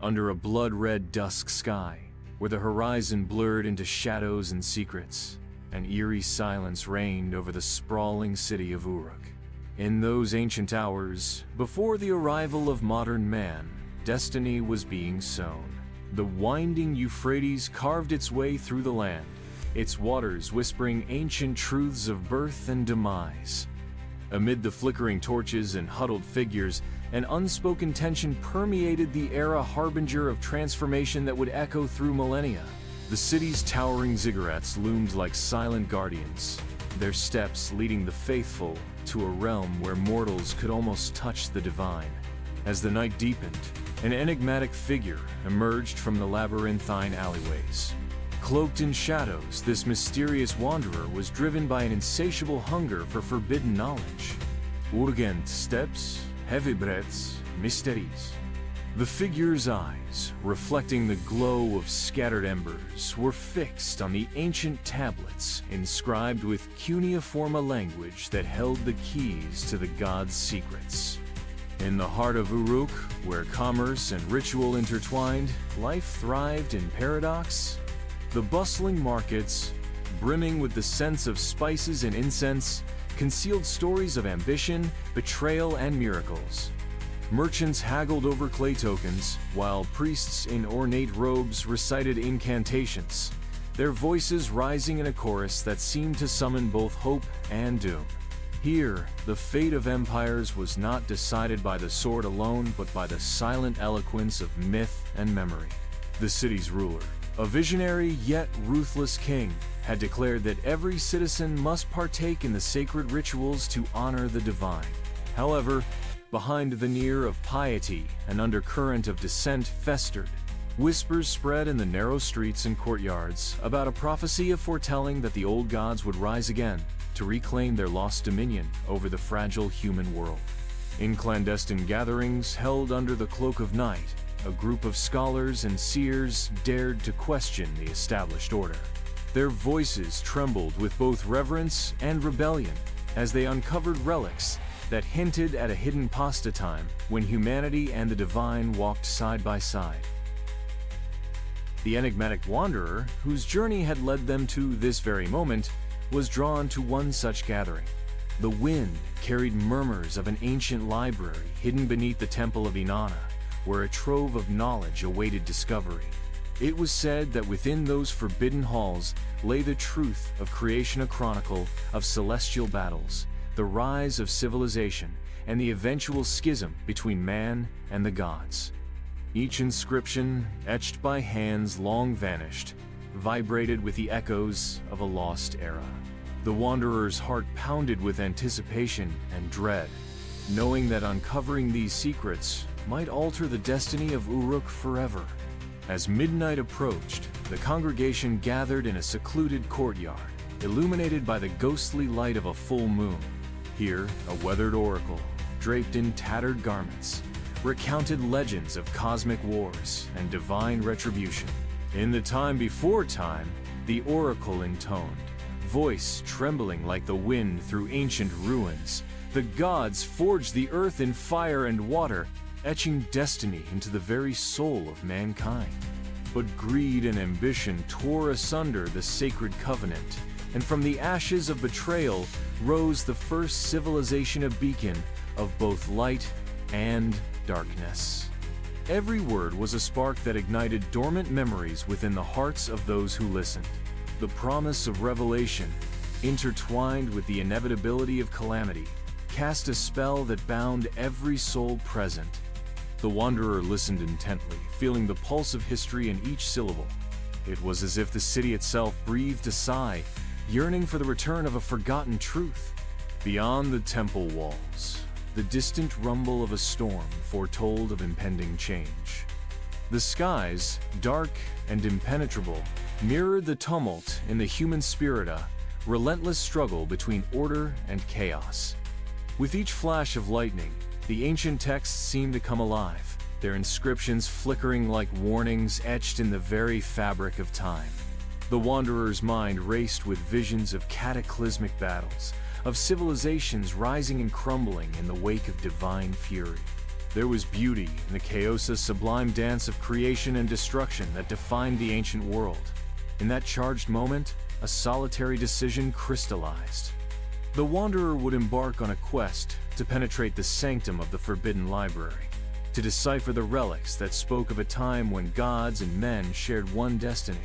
under a blood-red dusk sky, where the horizon blurred into shadows and secrets, an eerie silence reigned over the sprawling city of Uruk. In those ancient hours, before the arrival of modern man, destiny was being sown. The winding Euphrates carved its way through the land, its waters whispering ancient truths of birth and demise. Amid the flickering torches and huddled figures, an unspoken tension permeated the era, harbinger of transformation that would echo through millennia. The city's towering ziggurats loomed like silent guardians, their steps leading the faithful to a realm where mortals could almost touch the divine. As the night deepened, an enigmatic figure emerged from the labyrinthine alleyways. Cloaked in shadows, this mysterious wanderer was driven by an insatiable hunger for forbidden knowledge. Urgent steps, heavy breaths, mysteries. The figure's eyes, reflecting the glow of scattered embers, were fixed on the ancient tablets inscribed with cuneiform language that held the keys to the gods' secrets. In the heart of Uruk, where commerce and ritual intertwined, life thrived in paradox. The bustling markets, brimming with the scents of spices and incense, concealed stories of ambition, betrayal, and miracles. Merchants haggled over clay tokens, while priests in ornate robes recited incantations, their voices rising in a chorus that seemed to summon both hope and doom. Here, the fate of empires was not decided by the sword alone, but by the silent eloquence of myth and memory. The city's ruler, a visionary yet ruthless king, had declared that every citizen must partake in the sacred rituals to honor the divine. However, behind the veneer of piety, an undercurrent of dissent festered. Whispers spread in the narrow streets and courtyards about a prophecy of foretelling that the old gods would rise again to reclaim their lost dominion over the fragile human world. In clandestine gatherings held under the cloak of night, a group of scholars and seers dared to question the established order. Their voices trembled with both reverence and rebellion as they uncovered relics that hinted at a hidden pasta time when humanity and the divine walked side by side. The enigmatic wanderer, whose journey had led them to this very moment, was drawn to one such gathering. The wind carried murmurs of an ancient library hidden beneath the temple of Inanna, where a trove of knowledge awaited discovery. It was said that within those forbidden halls lay the truth of creation, a chronicle of celestial battles, the rise of civilization, and the eventual schism between man and the gods. Each inscription, etched by hands long vanished, vibrated with the echoes of a lost era. The wanderer's heart pounded with anticipation and dread, knowing that uncovering these secrets might alter the destiny of Uruk forever. As midnight approached, the congregation gathered in a secluded courtyard, illuminated by the ghostly light of a full moon. Here, a weathered oracle, draped in tattered garments, recounted legends of cosmic wars and divine retribution. In the time before time, the oracle intoned, voice trembling like the wind through ancient ruins. The gods forged the earth in fire and water, etching destiny into the very soul of mankind. But greed and ambition tore asunder the sacred covenant, and from the ashes of betrayal rose the first civilization, a beacon of both light and darkness. Every word was a spark that ignited dormant memories within the hearts of those who listened. The promise of revelation, intertwined with the inevitability of calamity, cast a spell that bound every soul present. The wanderer listened intently, feeling the pulse of history in each syllable. It was as if the city itself breathed a sigh, yearning for the return of a forgotten truth. Beyond the temple walls, the distant rumble of a storm foretold of impending change. The skies, dark and impenetrable, mirrored the tumult in the human spirit, a relentless struggle between order and chaos. With each flash of lightning, the ancient texts seemed to come alive, their inscriptions flickering like warnings etched in the very fabric of time. The wanderer's mind raced with visions of cataclysmic battles, of civilizations rising and crumbling in the wake of divine fury. There was beauty in the chaos's sublime dance of creation and destruction that defined the ancient world. In that charged moment, a solitary decision crystallized. The wanderer would embark on a quest to penetrate the sanctum of the forbidden library, to decipher the relics that spoke of a time when gods and men shared one destiny.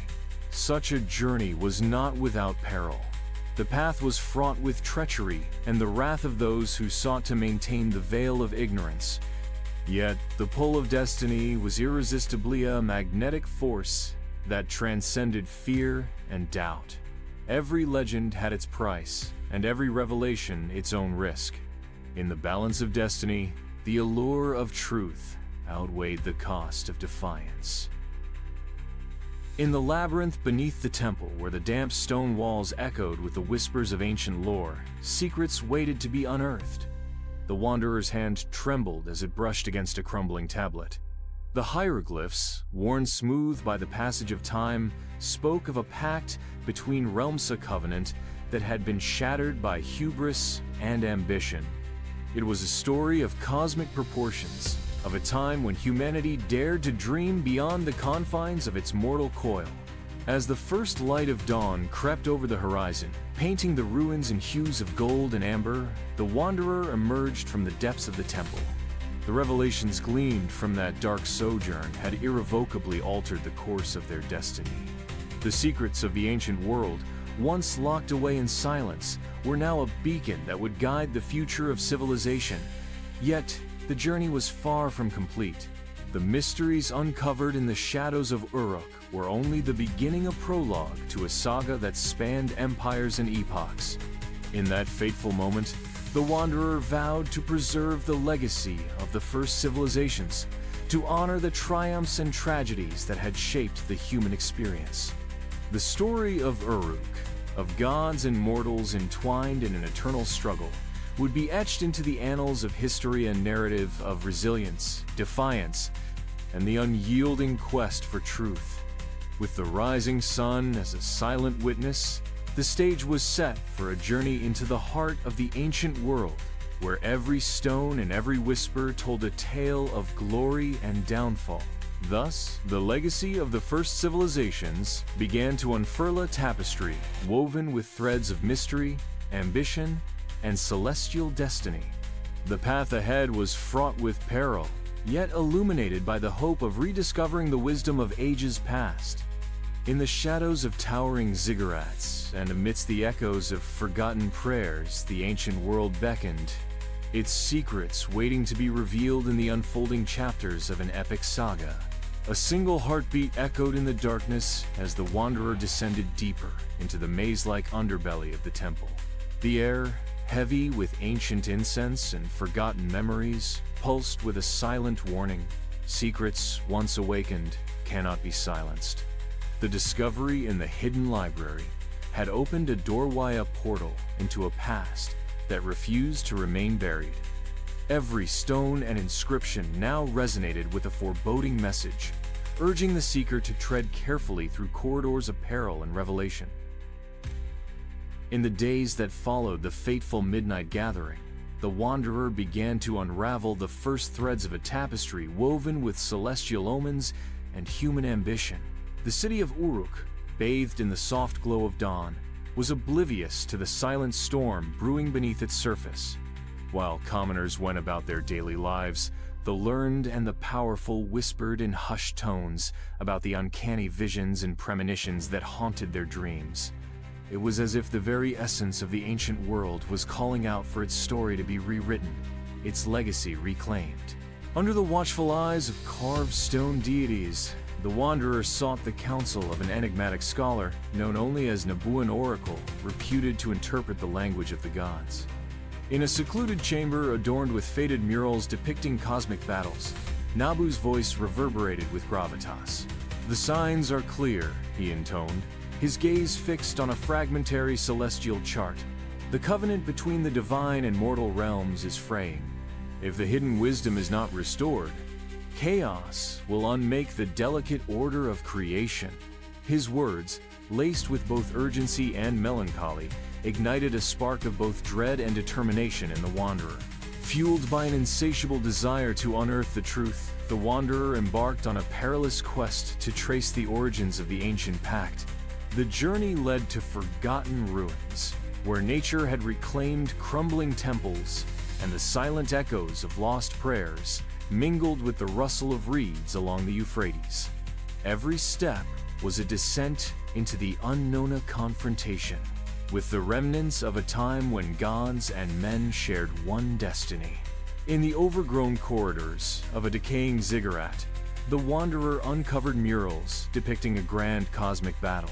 Such a journey was not without peril. The path was fraught with treachery and the wrath of those who sought to maintain the veil of ignorance. Yet, the pull of destiny was irresistibly a magnetic force that transcended fear and doubt. Every legend had its price, and every revelation its own risk. In the balance of destiny, the allure of truth outweighed the cost of defiance. In the labyrinth beneath the temple, where the damp stone walls echoed with the whispers of ancient lore, secrets waited to be unearthed. The wanderer's hand trembled as it brushed against a crumbling tablet. The hieroglyphs, worn smooth by the passage of time, spoke of a pact between realms, a covenant that had been shattered by hubris and ambition. It was a story of cosmic proportions, of a time when humanity dared to dream beyond the confines of its mortal coil. As the first light of dawn crept over the horizon, painting the ruins in hues of gold and amber, the wanderer emerged from the depths of the temple. The revelations gleaned from that dark sojourn had irrevocably altered the course of their destiny. The secrets of the ancient world, once locked away in silence, were now a beacon that would guide the future of civilization. Yet, the journey was far from complete. The mysteries uncovered in the shadows of Uruk were only the beginning, a prologue to a saga that spanned empires and epochs. In that fateful moment, the wanderer vowed to preserve the legacy of the first civilizations, to honor the triumphs and tragedies that had shaped the human experience. The story of Uruk, of gods and mortals entwined in an eternal struggle, would be etched into the annals of history, a narrative of resilience, defiance, and the unyielding quest for truth. With the rising sun as a silent witness, the stage was set for a journey into the heart of the ancient world, where every stone and every whisper told a tale of glory and downfall. Thus, the legacy of the first civilizations began to unfurl a tapestry woven with threads of mystery, ambition, and celestial destiny. The path ahead was fraught with peril, yet illuminated by the hope of rediscovering the wisdom of ages past. In the shadows of towering ziggurats and amidst the echoes of forgotten prayers, the ancient world beckoned, its secrets waiting to be revealed in the unfolding chapters of an epic saga. A single heartbeat echoed in the darkness as the wanderer descended deeper into the maze-like underbelly of the temple. The air, heavy with ancient incense and forgotten memories, pulsed with a silent warning: secrets once awakened cannot be silenced. The discovery in the hidden library had opened a doorway, a portal into a past that refused to remain buried. Every stone and inscription now resonated with a foreboding message, urging the seeker to tread carefully through corridors of peril and revelation. In the days that followed the fateful midnight gathering, the wanderer began to unravel the first threads of a tapestry woven with celestial omens and human ambition. The city of Uruk, bathed in the soft glow of dawn, was oblivious to the silent storm brewing beneath its surface. While commoners went about their daily lives, the learned and the powerful whispered in hushed tones about the uncanny visions and premonitions that haunted their dreams. It was as if the very essence of the ancient world was calling out for its story to be rewritten, its legacy reclaimed. Under the watchful eyes of carved stone deities, the wanderer sought the counsel of an enigmatic scholar known only as Nabuan Oracle, reputed to interpret the language of the gods. In a secluded chamber adorned with faded murals depicting cosmic battles, Nabu's voice reverberated with gravitas. "The signs are clear," he intoned, his gaze fixed on a fragmentary celestial chart. "The covenant between the divine and mortal realms is fraying. If the hidden wisdom is not restored, chaos will unmake the delicate order of creation." His words, laced with both urgency and melancholy, ignited a spark of both dread and determination in the wanderer. Fueled by an insatiable desire to unearth the truth, the Wanderer embarked on a perilous quest to trace the origins of the ancient pact. The journey led to forgotten ruins, where nature had reclaimed crumbling temples, and the silent echoes of lost prayers mingled with the rustle of reeds along the Euphrates. Every step was a descent into the unknown, a confrontation with the remnants of a time when gods and men shared one destiny. In the overgrown corridors of a decaying ziggurat, the Wanderer uncovered murals depicting a grand cosmic battle.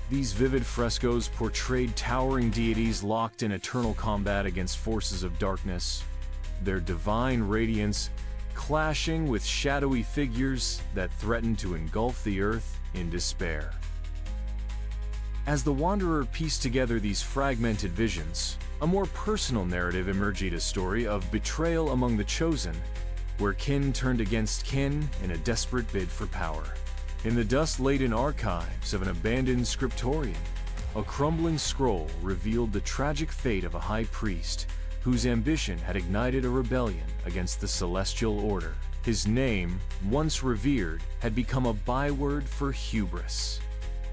These vivid frescoes portrayed towering deities locked in eternal combat against forces of darkness, their divine radiance clashing with shadowy figures that threatened to engulf the earth in despair. As the Wanderer pieced together these fragmented visions, a more personal narrative emerged, a story of betrayal among the chosen, where kin turned against kin in a desperate bid for power. In the dust-laden archives of an abandoned scriptorium, a crumbling scroll revealed the tragic fate of a high priest whose ambition had ignited a rebellion against the celestial order. His name, once revered, had become a byword for hubris.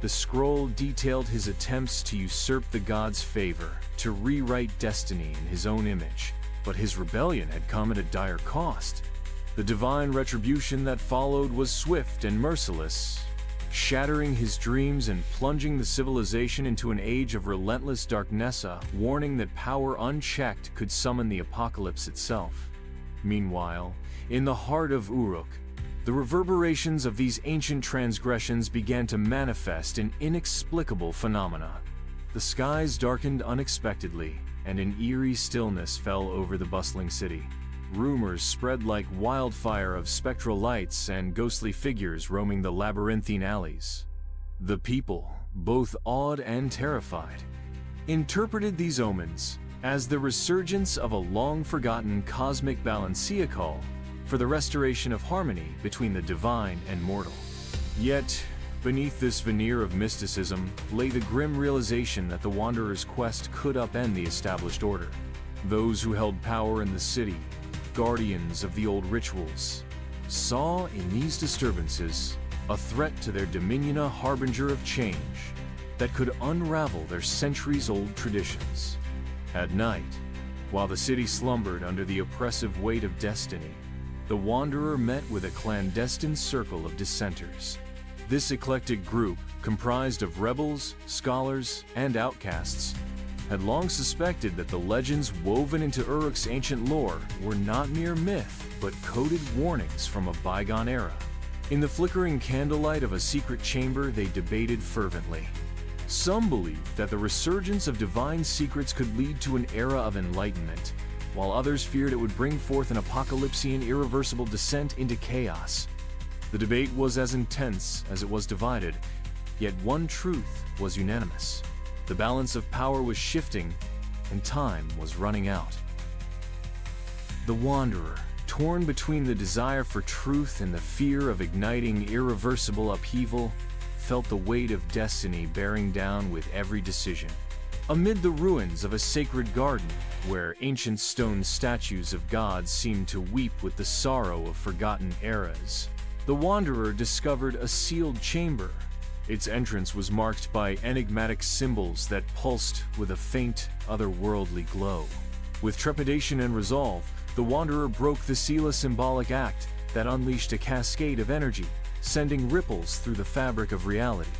The scroll detailed his attempts to usurp the gods' favor, to rewrite destiny in his own image, but his rebellion had come at a dire cost. The divine retribution that followed was swift and merciless, shattering his dreams and plunging the civilization into an age of relentless darkness, a warning that power unchecked could summon the apocalypse itself. Meanwhile, in the heart of Uruk, the reverberations of these ancient transgressions began to manifest in inexplicable phenomena. The skies darkened unexpectedly, and an eerie stillness fell over the bustling city. Rumors spread like wildfire of spectral lights and ghostly figures roaming the labyrinthine alleys. The people, both awed and terrified, interpreted these omens as the resurgence of a long-forgotten cosmic balancia call for the restoration of harmony between the divine and mortal. Yet, beneath this veneer of mysticism lay the grim realization that the Wanderer's quest could upend the established order. Those who held power in the city, guardians of the old rituals, saw in these disturbances a threat to their dominion, a harbinger of change that could unravel their centuries-old traditions. At night, while the city slumbered under the oppressive weight of destiny, the Wanderer met with a clandestine circle of dissenters. This eclectic group, comprised of rebels, scholars, and outcasts, had long suspected that the legends woven into Uruk's ancient lore were not mere myth, but coded warnings from a bygone era. In the flickering candlelight of a secret chamber, they debated fervently. Some believed that the resurgence of divine secrets could lead to an era of enlightenment, while others feared it would bring forth an apocalypsean, irreversible descent into chaos. The debate was as intense as it was divided, yet one truth was unanimous. The balance of power was shifting, and time was running out. The Wanderer, torn between the desire for truth and the fear of igniting irreversible upheaval, felt the weight of destiny bearing down with every decision. Amid the ruins of a sacred garden, where ancient stone statues of gods seemed to weep with the sorrow of forgotten eras, the Wanderer discovered a sealed chamber. Its entrance was marked by enigmatic symbols that pulsed with a faint, otherworldly glow. With trepidation and resolve, the Wanderer broke the seal, a symbolic act that unleashed a cascade of energy, sending ripples through the fabric of reality.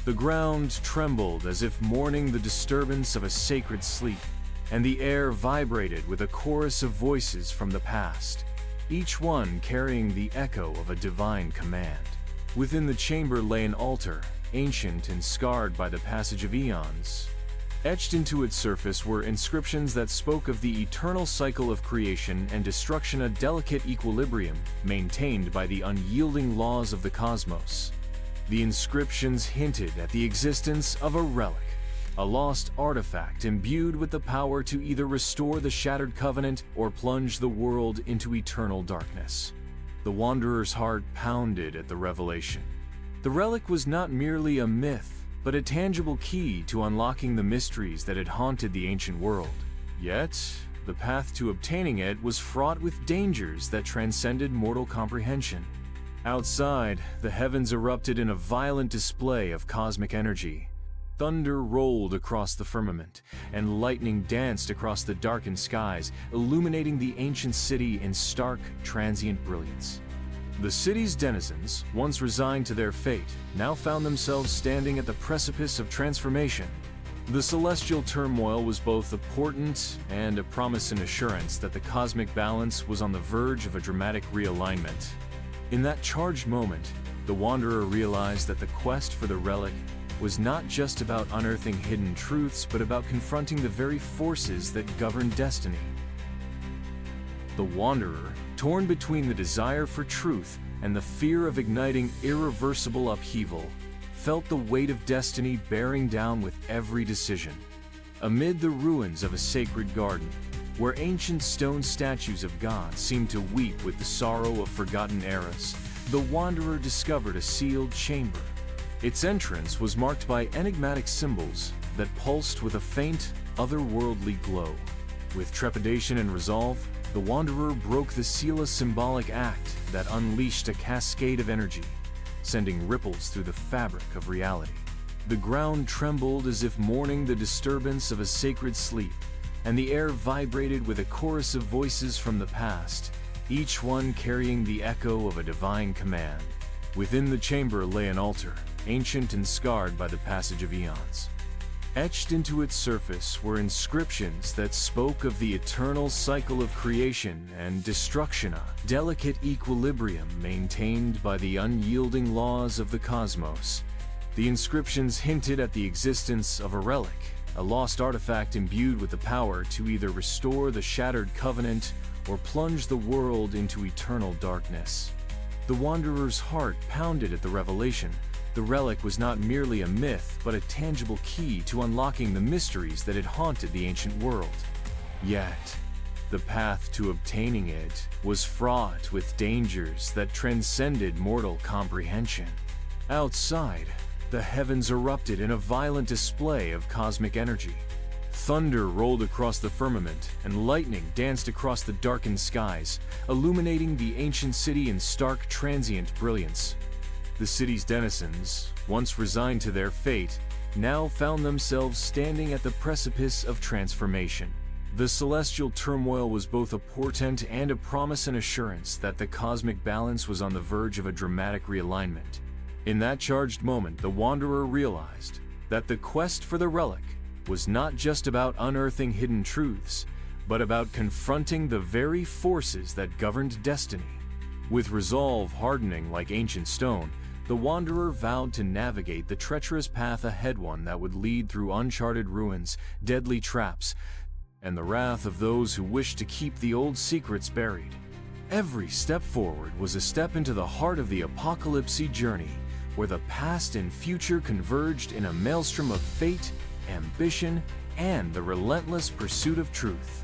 The ground trembled as if mourning the disturbance of a sacred sleep, and the air vibrated with a chorus of voices from the past, each one carrying the echo of a divine command. Within the chamber lay an altar, ancient and scarred by the passage of eons. Etched into its surface were inscriptions that spoke of the eternal cycle of creation and destruction, a delicate equilibrium maintained by the unyielding laws of the cosmos. The inscriptions hinted at the existence of a relic, a lost artifact imbued with the power to either restore the shattered covenant or plunge the world into eternal darkness. The Wanderer's heart pounded at the revelation. The relic was not merely a myth, but a tangible key to unlocking the mysteries that had haunted the ancient world. Yet, the path to obtaining it was fraught with dangers that transcended mortal comprehension. Outside, the heavens erupted in a violent display of cosmic energy. Thunder rolled across the firmament, and lightning danced across the darkened skies, illuminating the ancient city in stark, transient brilliance. The city's denizens, once resigned to their fate, now found themselves standing at the precipice of transformation. The celestial turmoil was both a portent and a promise and assurance that the cosmic balance was on the verge of a dramatic realignment. In that charged moment, the Wanderer realized that the quest for the relic was not just about unearthing hidden truths, but about confronting the very forces that govern destiny. The Wanderer, torn between the desire for truth and the fear of igniting irreversible upheaval, felt the weight of destiny bearing down with every decision. Amid the ruins of a sacred garden, where ancient stone statues of gods seemed to weep with the sorrow of forgotten eras, the Wanderer discovered a sealed chamber. Its entrance was marked by enigmatic symbols that pulsed with a faint, otherworldly glow. With trepidation and resolve, the Wanderer broke the seal, a symbolic act that unleashed a cascade of energy, sending ripples through the fabric of reality. The ground trembled as if mourning the disturbance of a sacred sleep, and the air vibrated with a chorus of voices from the past, each one carrying the echo of a divine command. Within the chamber lay an altar, ancient and scarred by the passage of eons. Etched into its surface were inscriptions that spoke of the eternal cycle of creation and destruction, a delicate equilibrium maintained by the unyielding laws of the cosmos. The inscriptions hinted at the existence of a relic, a lost artifact imbued with the power to either restore the shattered covenant or plunge the world into eternal darkness. The Wanderer's heart pounded at the revelation. The relic was not merely a myth, but a tangible key to unlocking the mysteries that had haunted the ancient world. Yet, the path to obtaining it was fraught with dangers that transcended mortal comprehension. Outside, the heavens erupted in a violent display of cosmic energy. Thunder rolled across the firmament, and lightning danced across the darkened skies, illuminating the ancient city in stark, transient brilliance. The city's denizens, once resigned to their fate, now found themselves standing at the precipice of transformation. The celestial turmoil was both a portent and a promise and assurance that the cosmic balance was on the verge of a dramatic realignment. In that charged moment, the Wanderer realized that the quest for the relic was not just about unearthing hidden truths, but about confronting the very forces that governed destiny. With resolve hardening like ancient stone, the Wanderer vowed to navigate the treacherous path ahead, one that would lead through uncharted ruins, deadly traps, and the wrath of those who wished to keep the old secrets buried. Every step forward was a step into the heart of the apocalypse journey, where the past and future converged in a maelstrom of fate, ambition, and the relentless pursuit of truth.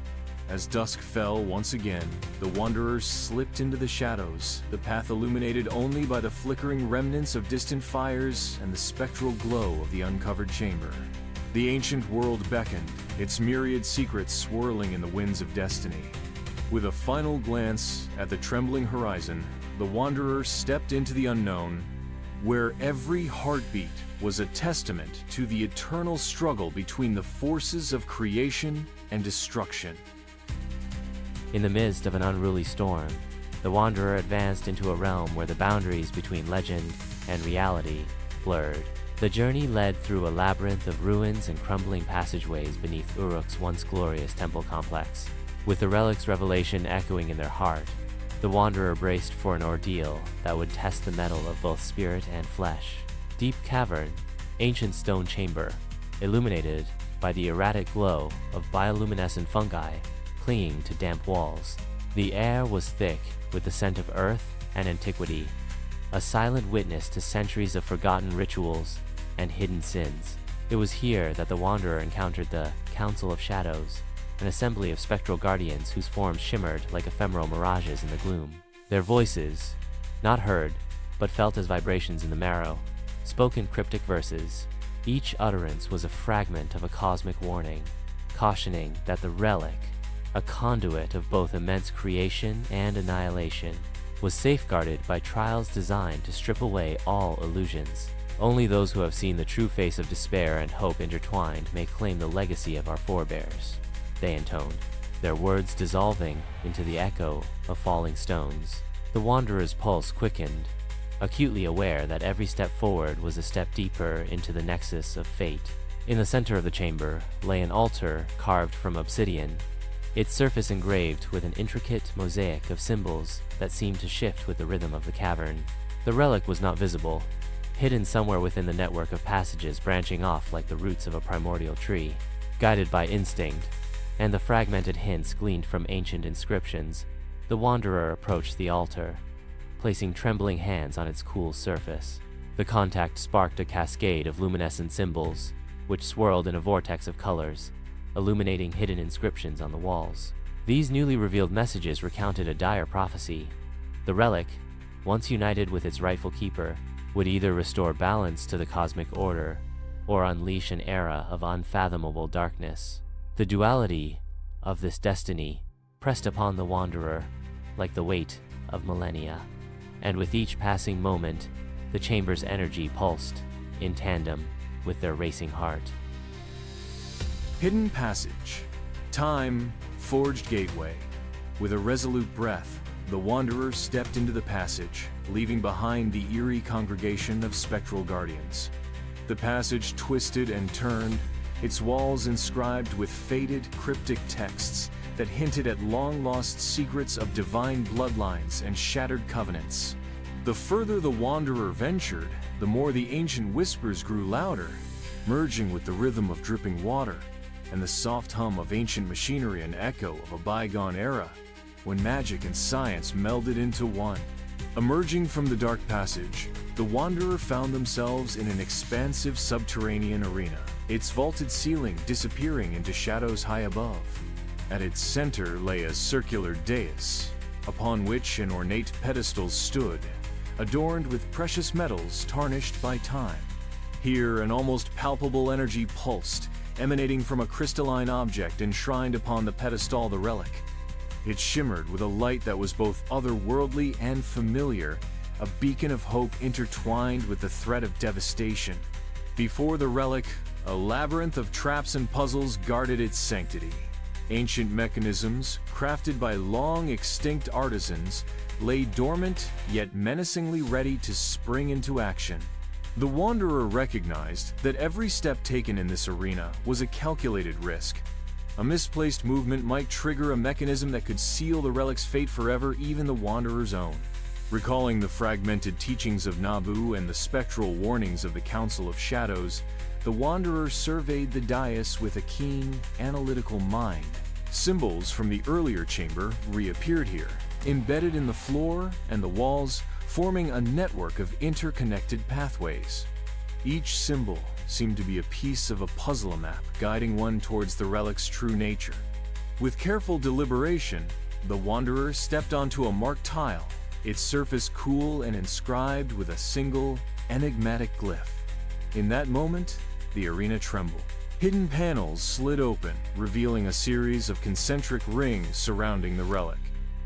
As dusk fell once again, the Wanderer slipped into the shadows, the path illuminated only by the flickering remnants of distant fires and the spectral glow of the uncovered chamber. The ancient world beckoned, its myriad secrets swirling in the winds of destiny. With a final glance at the trembling horizon, the Wanderer stepped into the unknown, where every heartbeat was a testament to the eternal struggle between the forces of creation and destruction. In the midst of an unruly storm, the Wanderer advanced into a realm where the boundaries between legend and reality blurred. The journey led through a labyrinth of ruins and crumbling passageways beneath Uruk's once glorious temple complex. With the relic's revelation echoing in their heart, the Wanderer braced for an ordeal that would test the mettle of both spirit and flesh. Deep cavern, ancient stone chamber, illuminated by the erratic glow of bioluminescent fungi clinging to damp walls. The air was thick with the scent of earth and antiquity, a silent witness to centuries of forgotten rituals and hidden sins. It was here that the Wanderer encountered the Council of Shadows, an assembly of spectral guardians whose forms shimmered like ephemeral mirages in the gloom. Their voices, not heard, but felt as vibrations in the marrow, spoke in cryptic verses. Each utterance was a fragment of a cosmic warning, cautioning that the relic, a conduit of both immense creation and annihilation, was safeguarded by trials designed to strip away all illusions. Only those who have seen the true face of despair and hope intertwined may claim the legacy of our forebears, they intoned, their words dissolving into the echo of falling stones. The wanderer's pulse quickened, acutely aware that every step forward was a step deeper into the nexus of fate. In the center of the chamber lay an altar carved from obsidian, its surface engraved with an intricate mosaic of symbols that seemed to shift with the rhythm of the cavern. The relic was not visible, hidden somewhere within the network of passages branching off like the roots of a primordial tree. Guided by instinct, and the fragmented hints gleaned from ancient inscriptions, the wanderer approached the altar, placing trembling hands on its cool surface. The contact sparked a cascade of luminescent symbols, which swirled in a vortex of colors, illuminating hidden inscriptions on the walls. These newly revealed messages recounted a dire prophecy. The relic, once united with its rightful keeper, would either restore balance to the cosmic order or unleash an era of unfathomable darkness. The duality of this destiny pressed upon the wanderer like the weight of millennia, and with each passing moment, the chamber's energy pulsed in tandem with their racing heart. Hidden passage. Time, forged gateway. With a resolute breath, the wanderer stepped into the passage, leaving behind the eerie congregation of spectral guardians. The passage twisted and turned, its walls inscribed with faded, cryptic texts that hinted at long-lost secrets of divine bloodlines and shattered covenants. The further the wanderer ventured, the more the ancient whispers grew louder, merging with the rhythm of dripping water and the soft hum of ancient machinery, an echo of a bygone era when magic and science melded into one. Emerging from the dark passage, the wanderer found themselves in an expansive subterranean arena, its vaulted ceiling disappearing into shadows high above. At its center lay a circular dais, upon which an ornate pedestal stood, adorned with precious metals tarnished by time. Here, an almost palpable energy pulsed, emanating from a crystalline object enshrined upon the pedestal, the relic. It shimmered with a light that was both otherworldly and familiar, a beacon of hope intertwined with the threat of devastation. Before the relic, a labyrinth of traps and puzzles guarded its sanctity. Ancient mechanisms, crafted by long-extinct artisans, lay dormant yet menacingly ready to spring into action. The wanderer recognized that every step taken in this arena was a calculated risk. A misplaced movement might trigger a mechanism that could seal the relic's fate forever, even the wanderer's own. Recalling the fragmented teachings of Nabu and the spectral warnings of the Council of Shadows, the wanderer surveyed the dais with a keen, analytical mind. Symbols from the earlier chamber reappeared here, embedded in the floor and the walls, forming a network of interconnected pathways. Each symbol seemed to be a piece of a puzzle map, guiding one towards the relic's true nature. With careful deliberation, the wanderer stepped onto a marked tile, its surface cool and inscribed with a single, enigmatic glyph. In that moment, the arena trembled. Hidden panels slid open, revealing a series of concentric rings surrounding the relic.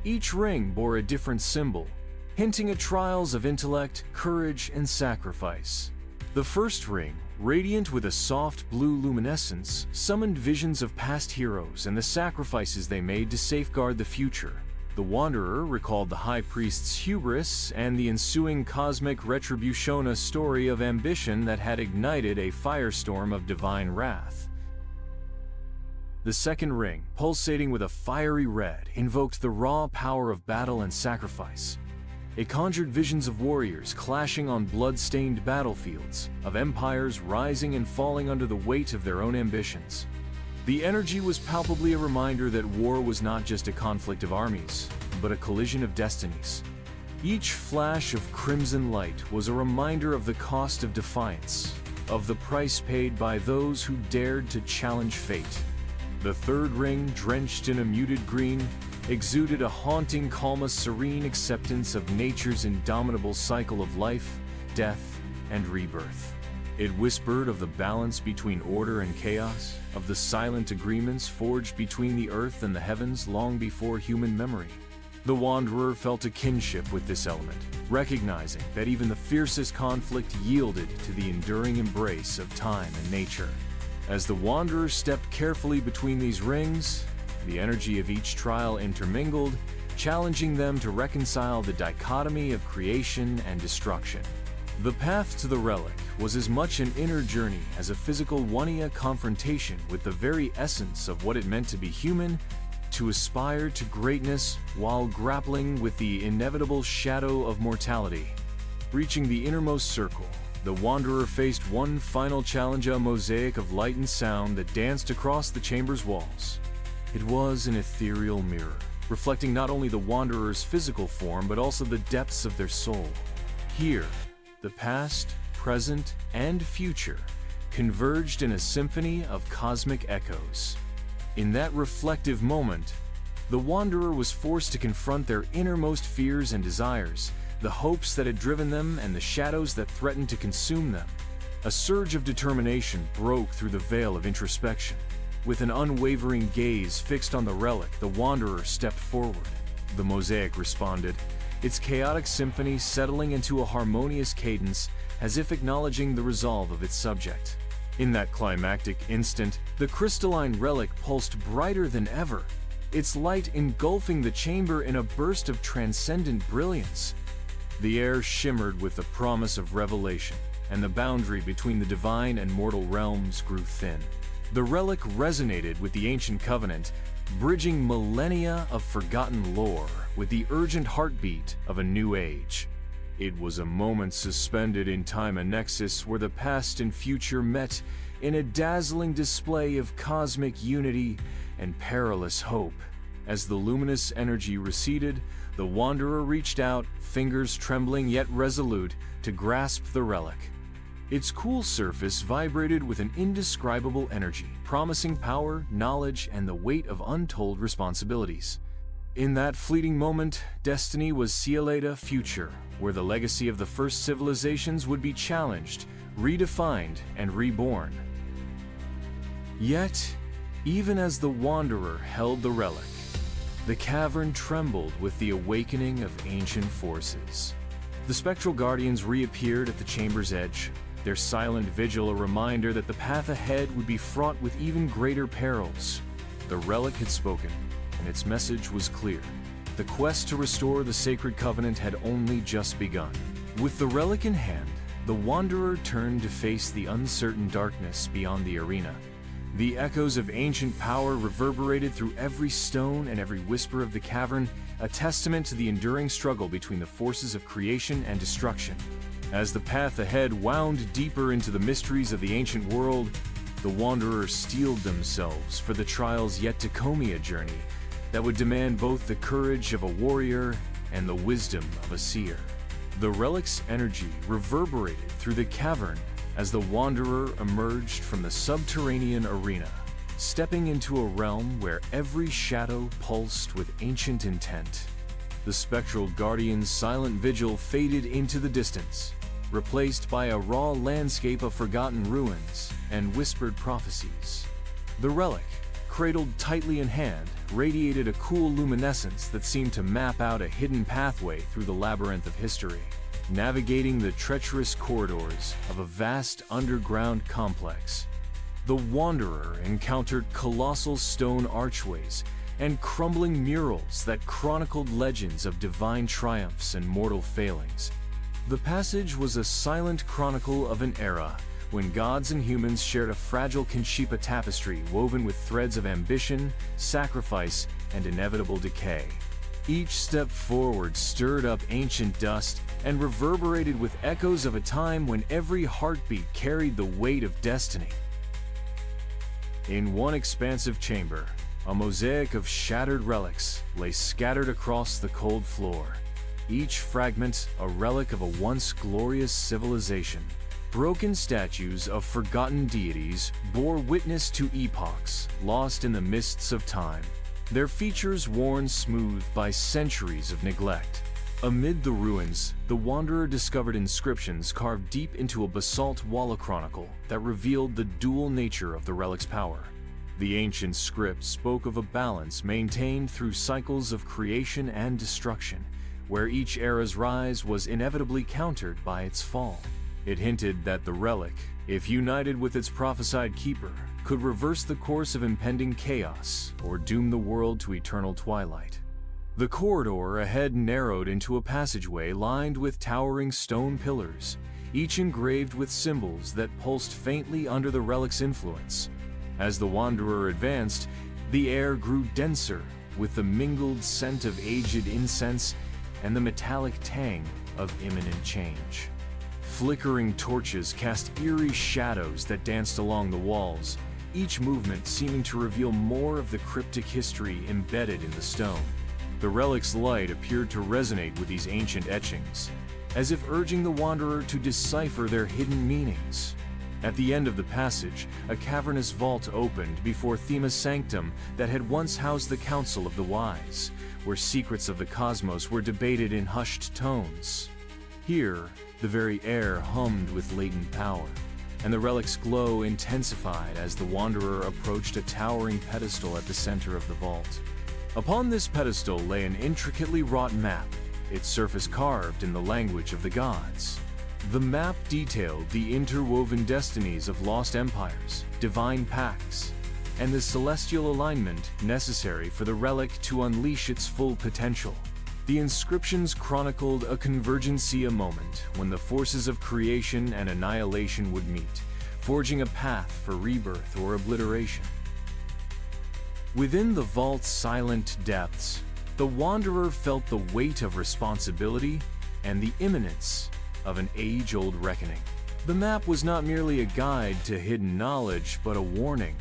Each ring bore a different symbol, hinting at trials of intellect, courage, and sacrifice. The first ring, radiant with a soft blue luminescence, summoned visions of past heroes and the sacrifices they made to safeguard the future. The wanderer recalled the high priest's hubris and the ensuing cosmic retribution, a story of ambition that had ignited a firestorm of divine wrath. The second ring, pulsating with a fiery red, invoked the raw power of battle and sacrifice. It conjured visions of warriors clashing on blood-stained battlefields, of empires rising and falling under the weight of their own ambitions. The energy was palpably a reminder that war was not just a conflict of armies, but a collision of destinies. Each flash of crimson light was a reminder of the cost of defiance, of the price paid by those who dared to challenge fate. The third ring, drenched in a muted green, exuded a haunting calm, a serene acceptance of nature's indomitable cycle of life, death, and rebirth. It whispered of the balance between order and chaos, of the silent agreements forged between the earth and the heavens long before human memory. The Wanderer felt a kinship with this element, recognizing that even the fiercest conflict yielded to the enduring embrace of time and nature. As the Wanderer stepped carefully between these rings, the energy of each trial intermingled, challenging them to reconcile the dichotomy of creation and destruction. The path to the relic was as much an inner journey as a physical one-ia confrontation with the very essence of what it meant to be human, to aspire to greatness while grappling with the inevitable shadow of mortality. Reaching the innermost circle, the Wanderer faced one final challenge, a mosaic of light and sound that danced across the chamber's walls. It was an ethereal mirror, reflecting not only the Wanderer's physical form but also the depths of their soul. Here, the past, present, and future converged in a symphony of cosmic echoes. In that reflective moment, the Wanderer was forced to confront their innermost fears and desires, the hopes that had driven them and the shadows that threatened to consume them. A surge of determination broke through the veil of introspection. With an unwavering gaze fixed on the relic, the Wanderer stepped forward. The mosaic responded, its chaotic symphony settling into a harmonious cadence as if acknowledging the resolve of its subject. In that climactic instant, the crystalline relic pulsed brighter than ever, its light engulfing the chamber in a burst of transcendent brilliance. The air shimmered with the promise of revelation, and the boundary between the divine and mortal realms grew thin. The relic resonated with the ancient covenant, bridging millennia of forgotten lore with the urgent heartbeat of a new age. It was a moment suspended in time, a nexus where the past and future met in a dazzling display of cosmic unity and perilous hope. As the luminous energy receded, the Wanderer reached out, fingers trembling yet resolute, to grasp the relic. Its cool surface vibrated with an indescribable energy, promising power, knowledge, and the weight of untold responsibilities. In that fleeting moment, destiny was sealed, a future where the legacy of the first civilizations would be challenged, redefined, and reborn. Yet, even as the Wanderer held the relic, the cavern trembled with the awakening of ancient forces. The spectral guardians reappeared at the chamber's edge, their silent vigil a reminder that the path ahead would be fraught with even greater perils. The relic had spoken, and its message was clear. The quest to restore the sacred covenant had only just begun. With the relic in hand, the Wanderer turned to face the uncertain darkness beyond the arena. The echoes of ancient power reverberated through every stone and every whisper of the cavern, a testament to the enduring struggle between the forces of creation and destruction. As the path ahead wound deeper into the mysteries of the ancient world, the Wanderers steeled themselves for the trials yet to come, a journey that would demand both the courage of a warrior and the wisdom of a seer. The relic's energy reverberated through the cavern as the Wanderer emerged from the subterranean arena, stepping into a realm where every shadow pulsed with ancient intent. The spectral guardian's silent vigil faded into the distance, replaced by a raw landscape of forgotten ruins and whispered prophecies. The relic, cradled tightly in hand, radiated a cool luminescence that seemed to map out a hidden pathway through the labyrinth of history, navigating the treacherous corridors of a vast underground complex. The Wanderer encountered colossal stone archways and crumbling murals that chronicled legends of divine triumphs and mortal failings. The passage was a silent chronicle of an era when gods and humans shared a fragile Kanshipa tapestry woven with threads of ambition, sacrifice, and inevitable decay. Each step forward stirred up ancient dust and reverberated with echoes of a time when every heartbeat carried the weight of destiny. In one expansive chamber, a mosaic of shattered relics lay scattered across the cold floor, each fragment a relic of a once glorious civilization. Broken statues of forgotten deities bore witness to epochs lost in the mists of time, their features worn smooth by centuries of neglect. Amid the ruins, the wanderer discovered inscriptions carved deep into a basalt wall chronicle that revealed the dual nature of the relic's power. The ancient script spoke of a balance maintained through cycles of creation and destruction, where each era's rise was inevitably countered by its fall. It hinted that the relic, if united with its prophesied keeper, could reverse the course of impending chaos or doom the world to eternal twilight. The corridor ahead narrowed into a passageway lined with towering stone pillars, each engraved with symbols that pulsed faintly under the relic's influence. As the wanderer advanced, the air grew denser with the mingled scent of aged incense and the metallic tang of imminent change. Flickering torches cast eerie shadows that danced along the walls, each movement seeming to reveal more of the cryptic history embedded in the stone. The relic's light appeared to resonate with these ancient etchings, as if urging the wanderer to decipher their hidden meanings. At the end of the passage, a cavernous vault opened before Thema's sanctum that had once housed the Council of the Wise, where secrets of the cosmos were debated in hushed tones. Here, the very air hummed with latent power, and the relic's glow intensified as the wanderer approached a towering pedestal at the center of the vault. Upon this pedestal lay an intricately wrought map, its surface carved in the language of the gods. The map detailed the interwoven destinies of lost empires, divine pacts, and the celestial alignment necessary for the relic to unleash its full potential. The inscriptions chronicled a convergencia moment when the forces of creation and annihilation would meet, forging a path for rebirth or obliteration. Within the vault's silent depths, the wanderer felt the weight of responsibility and the imminence of an age-old reckoning. The map was not merely a guide to hidden knowledge, but a warning.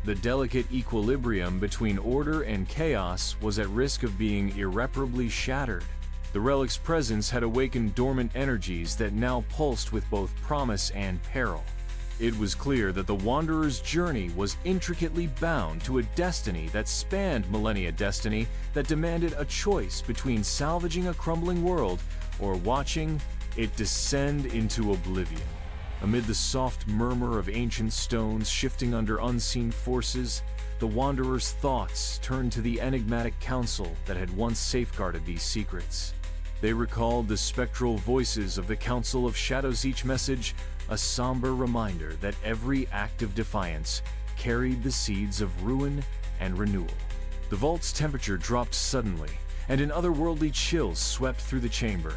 The delicate equilibrium between order and chaos was at risk of being irreparably shattered. The relic's presence had awakened dormant energies that now pulsed with both promise and peril. It was clear that the wanderer's journey was intricately bound to a destiny that spanned millennia destiny that demanded a choice between salvaging a crumbling world or watching it descend into oblivion. Amid the soft murmur of ancient stones shifting under unseen forces, the wanderer's thoughts turned to the enigmatic council that had once safeguarded these secrets. They recalled the spectral voices of the Council of Shadows, each message a somber reminder that every act of defiance carried the seeds of ruin and renewal. The vault's temperature dropped suddenly, and an otherworldly chill swept through the chamber.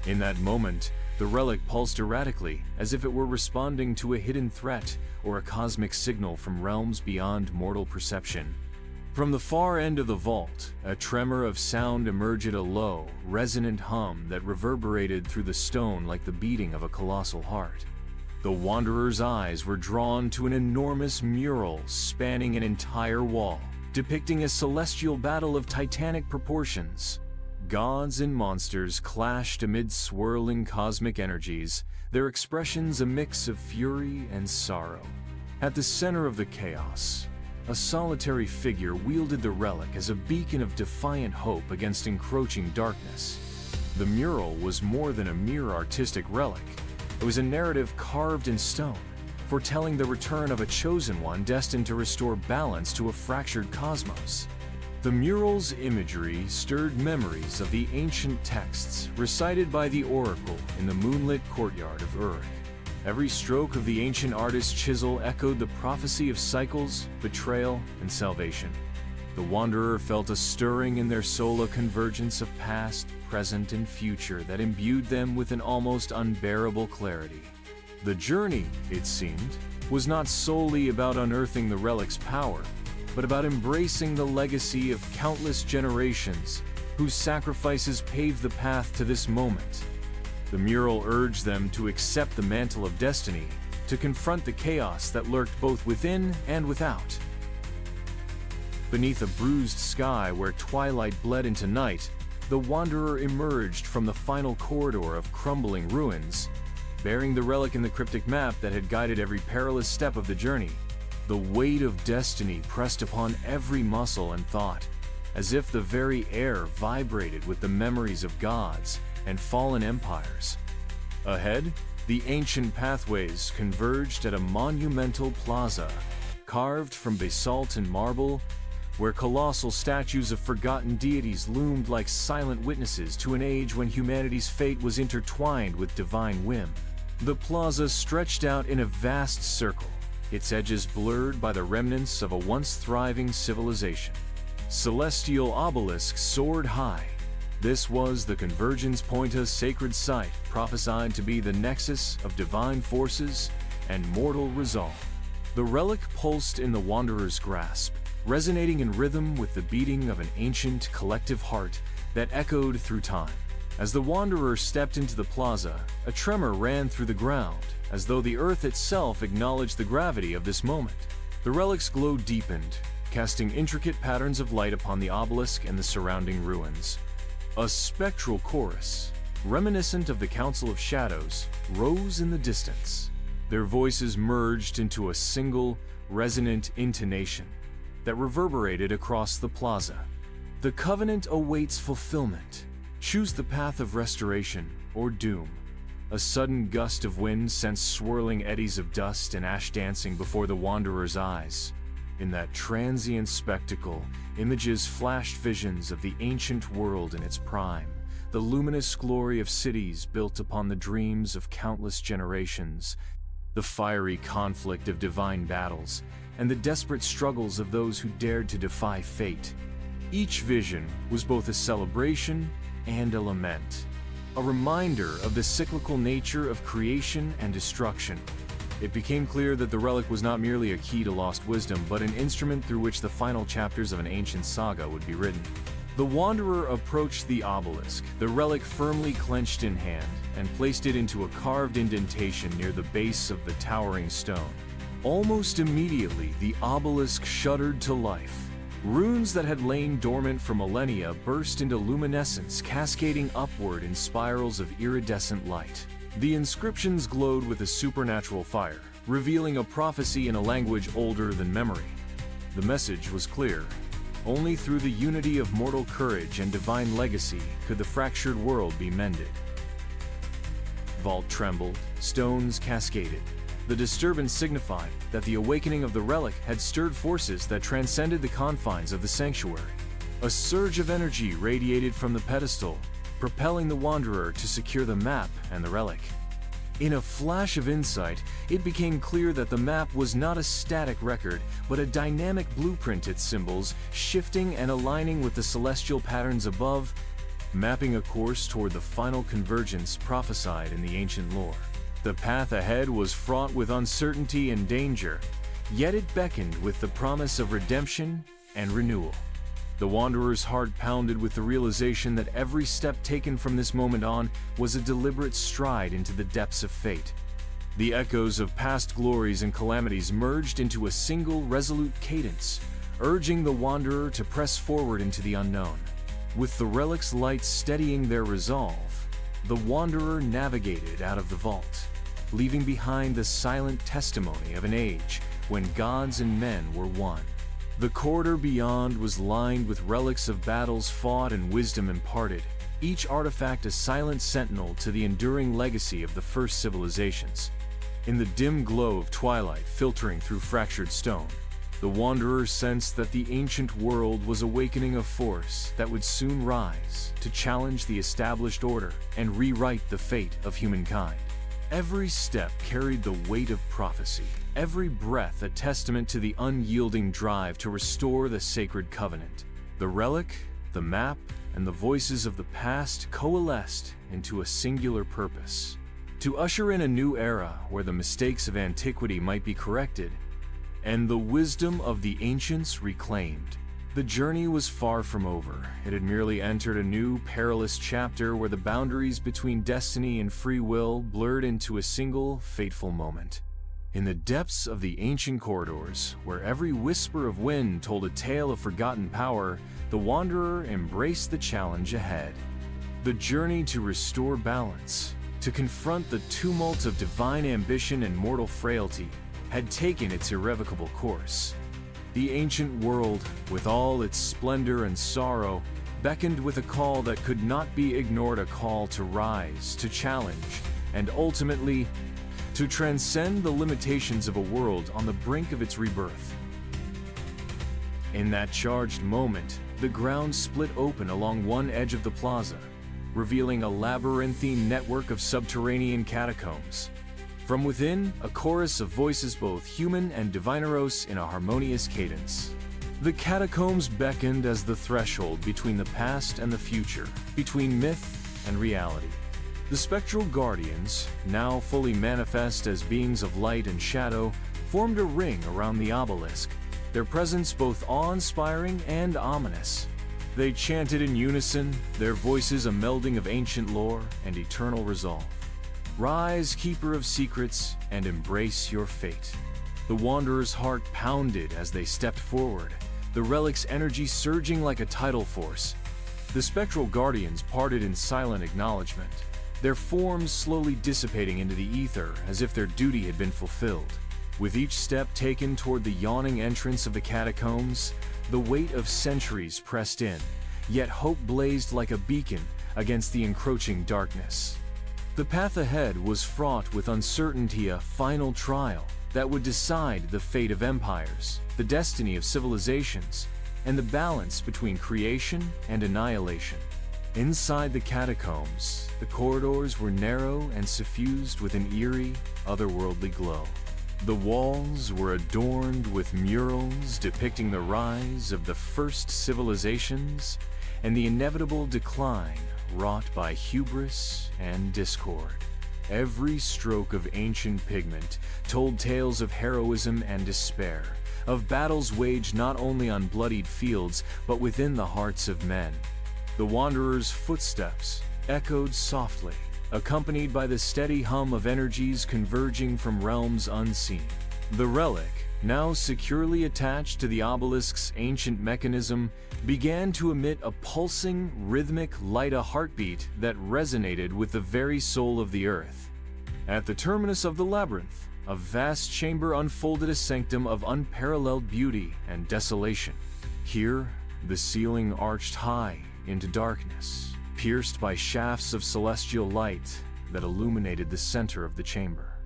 In that moment, the relic pulsed erratically, as if it were responding to a hidden threat or a cosmic signal from realms beyond mortal perception. From the far end of the vault, a tremor of sound emerged, a low, resonant hum that reverberated through the stone like the beating of a colossal heart. The wanderer's eyes were drawn to an enormous mural spanning an entire wall, depicting a celestial battle of titanic proportions. Gods and monsters clashed amid swirling cosmic energies, their expressions a mix of fury and sorrow. At the center of the chaos, a solitary figure wielded the relic as a beacon of defiant hope against encroaching darkness. The mural was more than a mere artistic relic. It was a narrative carved in stone, foretelling the return of a chosen one destined to restore balance to a fractured cosmos. The mural's imagery stirred memories of the ancient texts recited by the oracle in the moonlit courtyard of Uruk. Every stroke of the ancient artist's chisel echoed the prophecy of cycles, betrayal, and salvation. The wanderer felt a stirring in their soul, a convergence of past, present, and future that imbued them with an almost unbearable clarity. The journey, it seemed, was not solely about unearthing the relic's power, but about embracing the legacy of countless generations whose sacrifices paved the path to this moment. The mural urged them to accept the mantle of destiny, to confront the chaos that lurked both within and without. Beneath a bruised sky where twilight bled into night, the wanderer emerged from the final corridor of crumbling ruins, bearing the relic in the cryptic map that had guided every perilous step of the journey. The weight of destiny pressed upon every muscle and thought, as if the very air vibrated with the memories of gods and fallen empires. Ahead, the ancient pathways converged at a monumental plaza, carved from basalt and marble, where colossal statues of forgotten deities loomed like silent witnesses to an age when humanity's fate was intertwined with divine whim. The plaza stretched out in a vast circle, its edges blurred by the remnants of a once thriving civilization. Celestial obelisks soared high. This was the convergence point, a sacred site prophesied to be the nexus of divine forces and mortal resolve. The relic pulsed in the wanderer's grasp, resonating in rhythm with the beating of an ancient collective heart that echoed through time. As the wanderer stepped into the plaza, a tremor ran through the ground, as though the earth itself acknowledged the gravity of this moment. The relic's glow deepened, casting intricate patterns of light upon the obelisk and the surrounding ruins. A spectral chorus, reminiscent of the Council of Shadows, rose in the distance. Their voices merged into a single, resonant intonation that reverberated across the plaza. The Covenant awaits fulfillment. Choose the path of restoration or doom. A sudden gust of wind sent swirling eddies of dust and ash dancing before the wanderer's eyes. In that transient spectacle, images flashed, visions of the ancient world in its prime, the luminous glory of cities built upon the dreams of countless generations, the fiery conflict of divine battles, and the desperate struggles of those who dared to defy fate. Each vision was both a celebration and a lament, a reminder of the cyclical nature of creation and destruction. It became clear that the relic was not merely a key to lost wisdom, but an instrument through which the final chapters of an ancient saga would be written. The wanderer approached the obelisk, the relic firmly clenched in hand, and placed it into a carved indentation near the base of the towering stone. Almost immediately, the obelisk shuddered to life. Runes that had lain dormant for millennia burst into luminescence, cascading upward in spirals of iridescent light. The inscriptions glowed with a supernatural fire, revealing a prophecy in a language older than memory. The message was clear. Only through the unity of mortal courage and divine legacy could the fractured world be mended. Vault trembled, stones cascaded. The disturbance signified that the awakening of the relic had stirred forces that transcended the confines of the sanctuary. A surge of energy radiated from the pedestal, propelling the wanderer to secure the map and the relic. In a flash of insight, it became clear that the map was not a static record, but a dynamic blueprint, its symbols shifting and aligning with the celestial patterns above, mapping a course toward the final convergence prophesied in the ancient lore. The path ahead was fraught with uncertainty and danger, yet it beckoned with the promise of redemption and renewal. The wanderer's heart pounded with the realization that every step taken from this moment on was a deliberate stride into the depths of fate. The echoes of past glories and calamities merged into a single resolute cadence, urging the wanderer to press forward into the unknown. With the relic's light steadying their resolve, the wanderer navigated out of the vault, leaving behind the silent testimony of an age when gods and men were one. The corridor beyond was lined with relics of battles fought and wisdom imparted, each artifact a silent sentinel to the enduring legacy of the first civilizations. In the dim glow of twilight filtering through fractured stone, the wanderer sensed that the ancient world was awakening a force that would soon rise to challenge the established order and rewrite the fate of humankind. Every step carried the weight of prophecy, every breath a testament to the unyielding drive to restore the sacred covenant. The relic, the map, and the voices of the past coalesced into a singular purpose: to usher in a new era where the mistakes of antiquity might be corrected and the wisdom of the ancients reclaimed. The journey was far from over. It had merely entered a new, perilous chapter where the boundaries between destiny and free will blurred into a single, fateful moment. In the depths of the ancient corridors, where every whisper of wind told a tale of forgotten power, the wanderer embraced the challenge ahead. The journey to restore balance, to confront the tumult of divine ambition and mortal frailty, had taken its irrevocable course. The ancient world, with all its splendor and sorrow, beckoned with a call that could not be ignored, a call to rise, to challenge, and ultimately, to transcend the limitations of a world on the brink of its rebirth. In that charged moment, the ground split open along one edge of the plaza, revealing a labyrinthine network of subterranean catacombs. From within, a chorus of voices, both human and divineros, in a harmonious cadence. The catacombs beckoned as the threshold between the past and the future, between myth and reality. The spectral guardians, now fully manifest as beings of light and shadow, formed a ring around the obelisk, their presence both awe-inspiring and ominous. They chanted in unison, their voices a melding of ancient lore and eternal resolve. Rise, keeper of secrets, and embrace your fate. The wanderer's heart pounded as they stepped forward, the relic's energy surging like a tidal force. The spectral guardians parted in silent acknowledgement, their forms slowly dissipating into the ether as if their duty had been fulfilled. With each step taken toward the yawning entrance of the catacombs, the weight of centuries pressed in, yet hope blazed like a beacon against the encroaching darkness. The path ahead was fraught with uncertainty, a final trial that would decide the fate of empires, the destiny of civilizations, and the balance between creation and annihilation. Inside the catacombs, the corridors were narrow and suffused with an eerie, otherworldly glow. The walls were adorned with murals depicting the rise of the first civilizations and the inevitable decline wrought by hubris and discord. Every stroke of ancient pigment told tales of heroism and despair, of battles waged not only on bloodied fields but within the hearts of men. The wanderer's footsteps echoed softly, accompanied by the steady hum of energies converging from realms unseen. The relic, now securely attached to the obelisk's ancient mechanism, began to emit a pulsing, rhythmic light, a heartbeat that resonated with the very soul of the earth. At the terminus of the labyrinth, a vast chamber unfolded, a sanctum of unparalleled beauty and desolation. Here, the ceiling arched high into darkness, pierced by shafts of celestial light that illuminated the center of the chamber.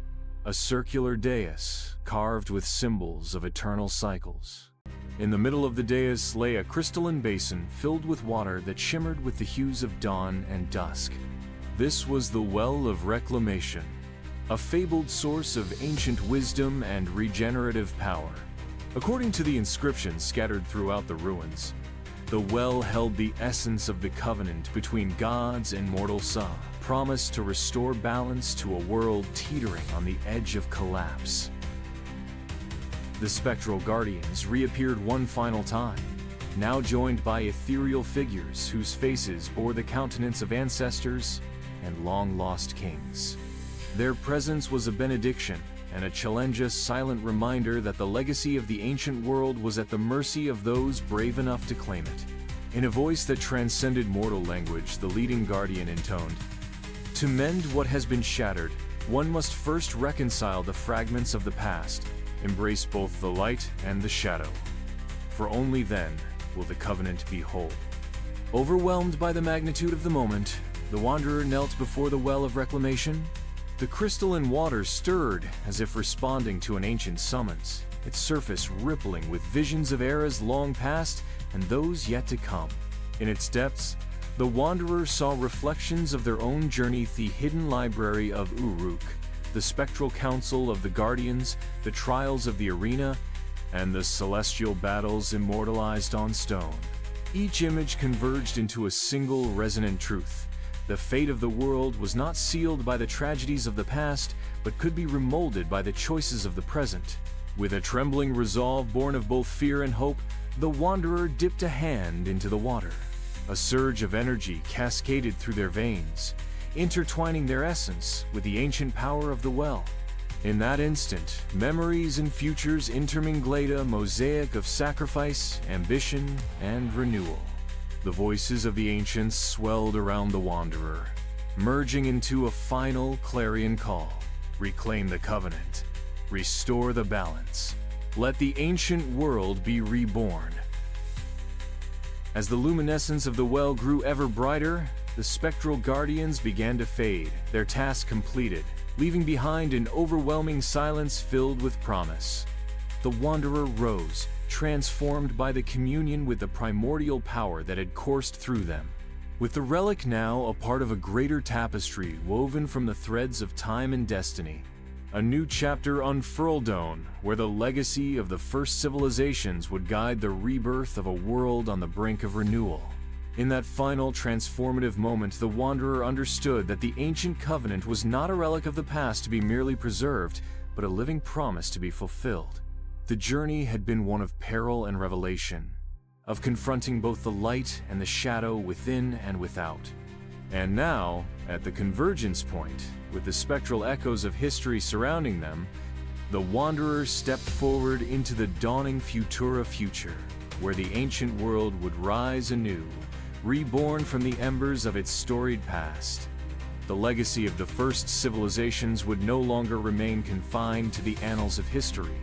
A circular dais, carved with symbols of eternal cycles. In the middle of the dais lay a crystalline basin filled with water that shimmered with the hues of dawn and dusk. This was the Well of Reclamation, a fabled source of ancient wisdom and regenerative power. According to the inscriptions scattered throughout the ruins, the well held the essence of the covenant between gods and mortal Sa, promised to restore balance to a world teetering on the edge of collapse. The spectral guardians reappeared one final time, now joined by ethereal figures whose faces bore the countenance of ancestors and long-lost kings. Their presence was a benediction and a challenge, a silent reminder that the legacy of the ancient world was at the mercy of those brave enough to claim it. In a voice that transcended mortal language, the leading guardian intoned, "To mend what has been shattered, one must first reconcile the fragments of the past, embrace both the light and the shadow. For only then will the covenant be whole." Overwhelmed by the magnitude of the moment, the wanderer knelt before the Well of Reclamation. The crystalline water stirred as if responding to an ancient summons, its surface rippling with visions of eras long past and those yet to come. In its depths, the wanderer saw reflections of their own journey, the hidden library of Uruk, the spectral council of the guardians, the trials of the arena, and the celestial battles immortalized on stone. Each image converged into a single resonant truth. The fate of the world was not sealed by the tragedies of the past, but could be remolded by the choices of the present. With a trembling resolve born of both fear and hope, the wanderer dipped a hand into the water. A surge of energy cascaded through their veins, intertwining their essence with the ancient power of the well. In that instant, memories and futures intermingled, a mosaic of sacrifice, ambition, and renewal. The voices of the ancients swelled around the wanderer, merging into a final clarion call. Reclaim the covenant. Restore the balance. Let the ancient world be reborn. As the luminescence of the well grew ever brighter, the spectral guardians began to fade, their task completed, leaving behind an overwhelming silence filled with promise. The Wanderer rose, transformed by the communion with the primordial power that had coursed through them. With the relic now a part of a greater tapestry woven from the threads of time and destiny, a new chapter unfurled on, where the legacy of the first civilizations would guide the rebirth of a world on the brink of renewal. In that final transformative moment, the Wanderer understood that the ancient covenant was not a relic of the past to be merely preserved, but a living promise to be fulfilled. The journey had been one of peril and revelation, of confronting both the light and the shadow within and without. And now, at the convergence point, with the spectral echoes of history surrounding them, the Wanderers stepped forward into the dawning Futura future, where the ancient world would rise anew, reborn from the embers of its storied past. The legacy of the first civilizations would no longer remain confined to the annals of history.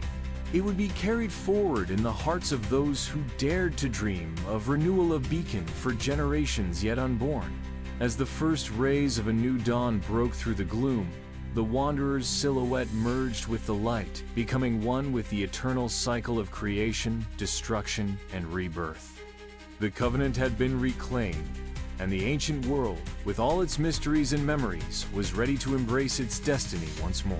It would be carried forward in the hearts of those who dared to dream of renewal, a beacon for generations yet unborn. As the first rays of a new dawn broke through the gloom, the Wanderer's silhouette merged with the light, becoming one with the eternal cycle of creation, destruction, and rebirth. The Covenant had been reclaimed, and the ancient world, with all its mysteries and memories, was ready to embrace its destiny once more.